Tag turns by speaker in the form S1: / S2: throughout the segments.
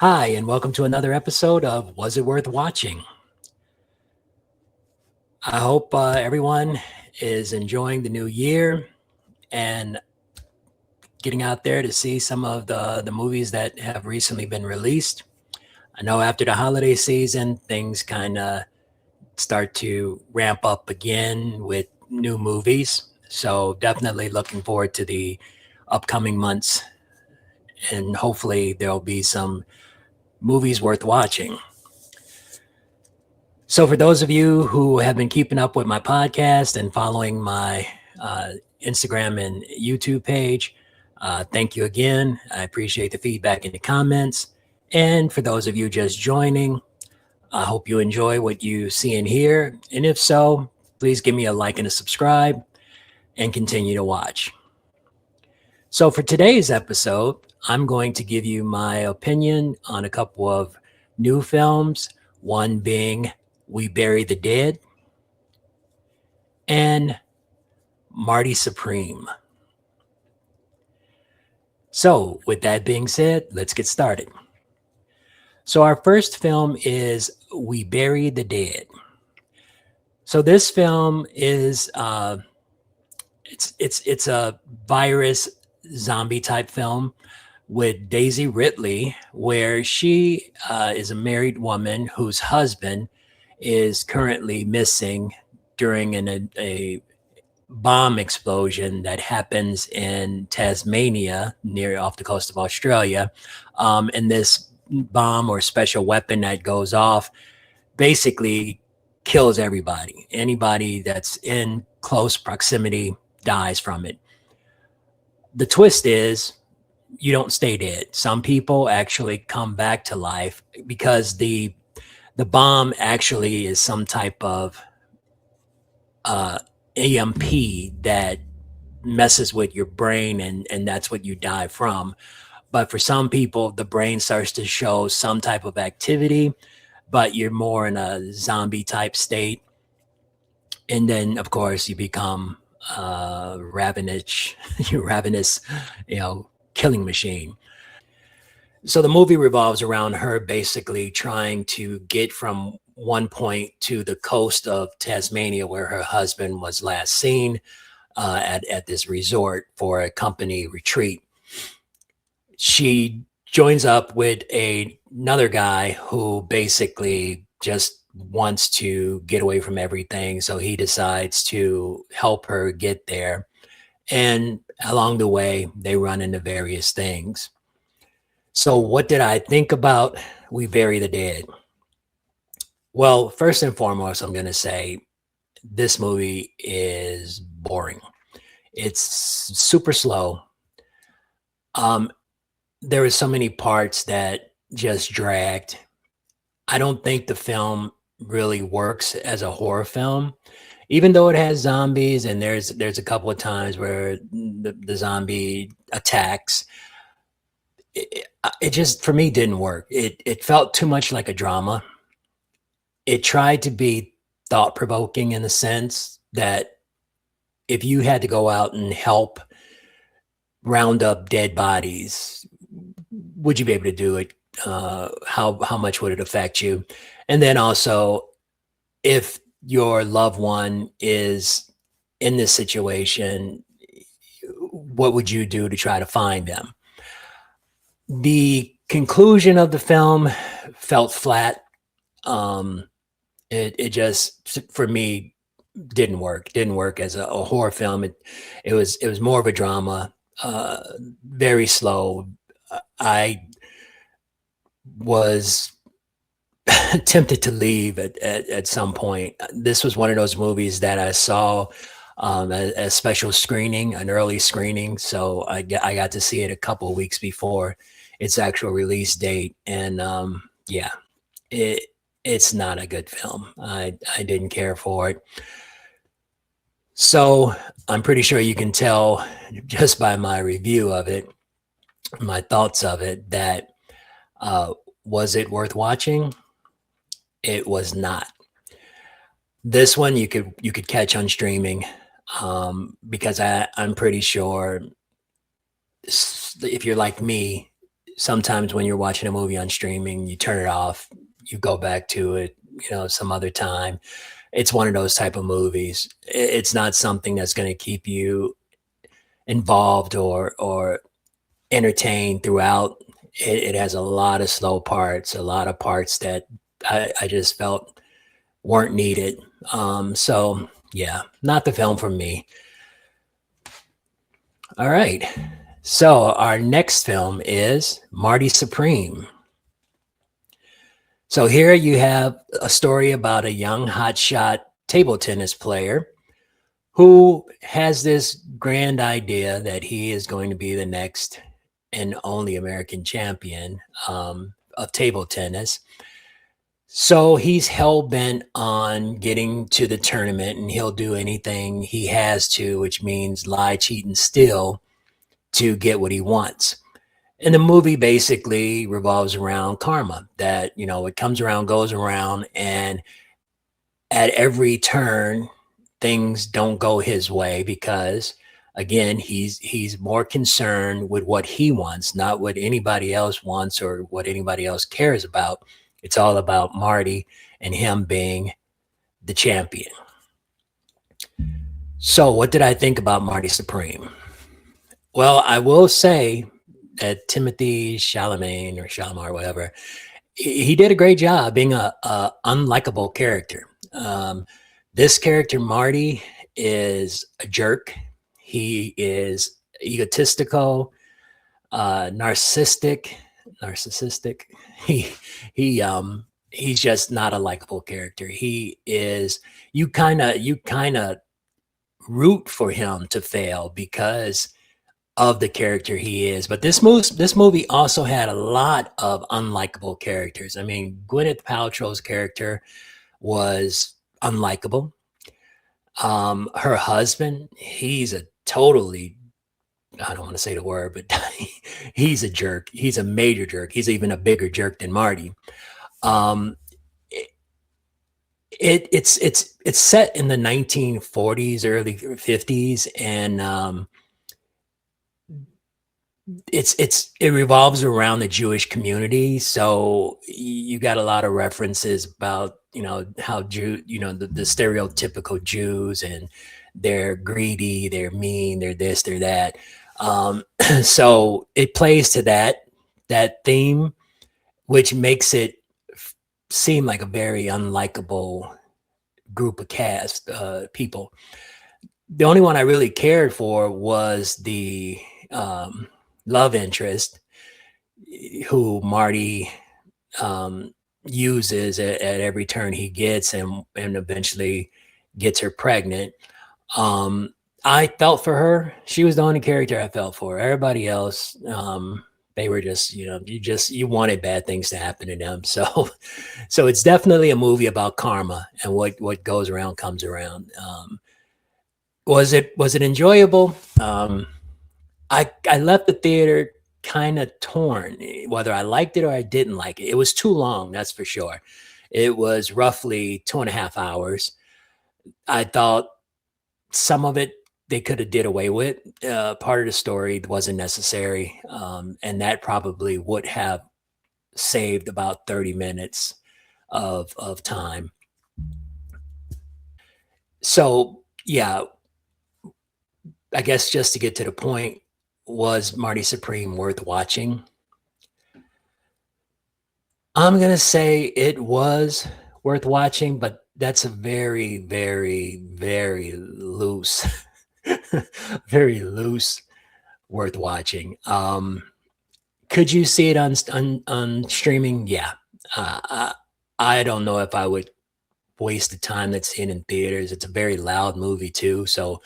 S1: Hi, and welcome to another episode of Was It Worth Watching? I hope everyone is enjoying the new year and getting out there to see some of the movies that have recently been released. I know after the holiday season, things kind of start to ramp up again with new movies. So, definitely looking forward to the upcoming months, and hopefully, there'll be some movies worth watching. So, for those of you who have been keeping up with my podcast and following my uh, Instagram and YouTube page, thank you again. I appreciate the feedback in the comments. And for those of you just joining, I hope you enjoy what you see and hear. And if so, please give me a like and a subscribe and continue to watch. So, for today's episode, I'm going to give you my opinion on a couple of new films, one being We Bury the Dead and Marty Supreme. So, with that being said, let's get started. So, our first film is We Bury the Dead. So, this film is it's a virus zombie type film with Daisy Ridley, where she is a married woman whose husband is currently missing during a bomb explosion that happens in Tasmania, near off the coast of Australia. And this bomb or special weapon that goes off basically kills everybody. Anybody that's in close proximity dies from it. The twist is you don't stay dead. Some people actually come back to life because the bomb actually is some type of uh, EMP that messes with your brain, and that's what you die from. But for some people, the brain starts to show some type of activity, but you're more in a zombie type state. And then, of course, you become ravenous, you ravenous, killing machine. So the movie revolves around her basically trying to get from one point to the coast of Tasmania, where her husband was last seen, at this resort for a company retreat. She joins up with another guy who basically just wants to get away from everything. So he decides to help her get there. And along the way, they run into various things. So, what did I think about We Bury the Dead? Well, first and foremost, I'm going to say this movie is boring. It's super slow. Um, there were so many parts that just dragged. I don't think the film really works as a horror film, even though it has zombies and there's a couple of times where the zombie attacks. It just for me didn't work. It felt too much like a drama. It tried to be thought provoking in the sense that if you had to go out and help round up dead bodies, would you be able to do it? How much would it affect you? And then also, if your loved one is in this situation, what would you do to try to find them? The conclusion of the film felt flat. Um, it just for me didn't work as a horror film. It was more of a drama, very slow. I was tempted to leave at some point. This was one of those movies that I saw a special screening, an early screening. So I got to see it a couple of weeks before its actual release date. And yeah, it it's not a good film. I didn't care for it. So I'm pretty sure you can tell just by my review of it, my thoughts of it, that uh, was it worth watching? It was not. This one you could catch on streaming, because I'm pretty sure if you're like me, sometimes when you're watching a movie on streaming, you turn it off, you go back to it, some other time. It's one of those type of movies. It's not something that's going to keep you involved or entertained throughout. It has a lot of slow parts, a lot of parts that I just felt weren't needed. So yeah, not the film for me. All right. So our next film is Marty Supreme. So here you have a story about a young hotshot table tennis player who has this grand idea that he is going to be the next and only American champion of table tennis. So he's hell bent on getting to the tournament, and he'll do anything he has to, which means lie, cheat, and steal to get what he wants. And the movie basically revolves around karma, that, it comes around, goes around, and at every turn, things don't go his way because, again, he's more concerned with what he wants, not what anybody else wants or what anybody else cares about. It's all about Marty and him being the champion. So what did I think about Marty Supreme? Well, I will say that Timothy Chalamet or Shalimar, whatever, he did a great job being a unlikable character. This character, Marty, is a jerk. He is egotistical, narcissistic. He he's just not a likable character. He is you kind of root for him to fail because of the character he is. But this movie also had a lot of unlikable characters. I mean, Gwyneth Paltrow's character was unlikable. Her husband, he's a totally, I don't want to say the word, but he's a jerk. He's a major jerk. He's even a bigger jerk than Marty. Um, it's set in the 1940s, early 50s, and it revolves around the Jewish community. So you got a lot of references about how the stereotypical Jews, and they're greedy, they're mean, they're this, they're that. So it plays to that theme, which makes it seem like a very unlikable group of people. The only one I really cared for was the love interest, who Marty uses at every turn he gets, and eventually gets her pregnant. I felt for her. She was the only character I felt for. Everybody else, they were just, you wanted bad things to happen to them. So it's definitely a movie about karma, and what goes around comes around. Was it enjoyable? I left the theater kind of torn, whether I liked it or I didn't like it. It was too long, that's for sure. It was roughly 2.5 hours. I thought some of it they could have did away with. Part of the story wasn't necessary, and that probably would have saved about 30 minutes of time. So yeah, I guess just to get to the point, was Marty Supreme worth watching? I'm going to say it was worth watching, but that's a very, very, very loose, very loose worth watching. Could you see it on streaming? Yeah. I don't know if I would waste the time that's in theaters. It's a very loud movie too. So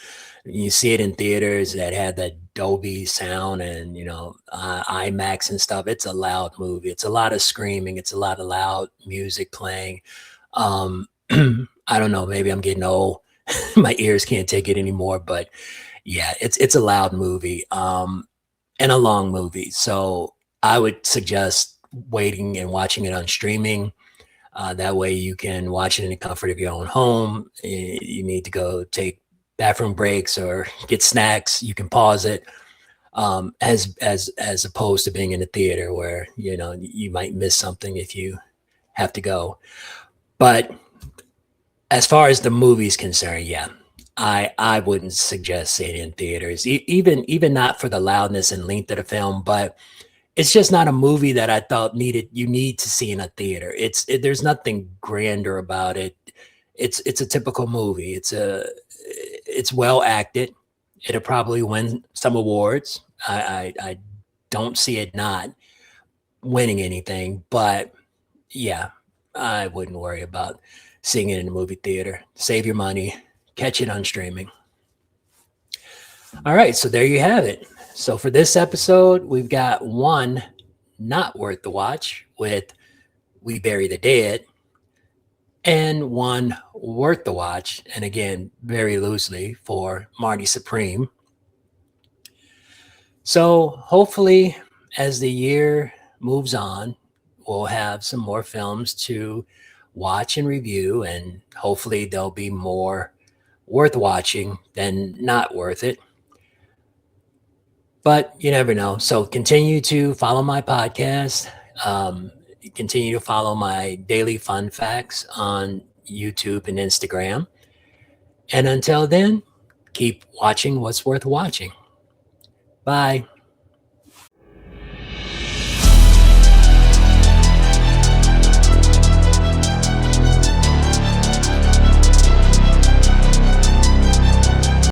S1: you see it in theaters that had that Dolby sound and, IMAX and stuff. It's a loud movie. It's a lot of screaming. It's a lot of loud music playing. I don't know. Maybe I'm getting old. My ears can't take it anymore, but yeah, it's a loud movie, and a long movie. So I would suggest waiting and watching it on streaming. That way you can watch it in the comfort of your own home. You need to go take bathroom breaks or get snacks, you can pause it. as opposed to being in a theater where you might miss something if you have to go. But as far as the movie's concerned, yeah, I wouldn't suggest seeing it in theaters, even not for the loudness and length of the film, but it's just not a movie that I thought you need to see in a theater. There's nothing grander about it. It's a typical movie. It's well acted. It'll probably win some awards. I don't see it not winning anything, but yeah, I wouldn't worry about seeing it in a movie theater. Save your money, catch it on streaming. All right, so there you have it. So for this episode, we've got one not worth the watch with We Bury the Dead, and one worth the watch, and again, very loosely, for Marty Supreme. So hopefully, as the year moves on, we'll have some more films to watch and review, and hopefully there'll be more worth watching than not worth it. But you never know. So continue to follow my podcast. Continue to follow my daily fun facts on YouTube and Instagram. And until then, keep watching what's worth watching. Bye.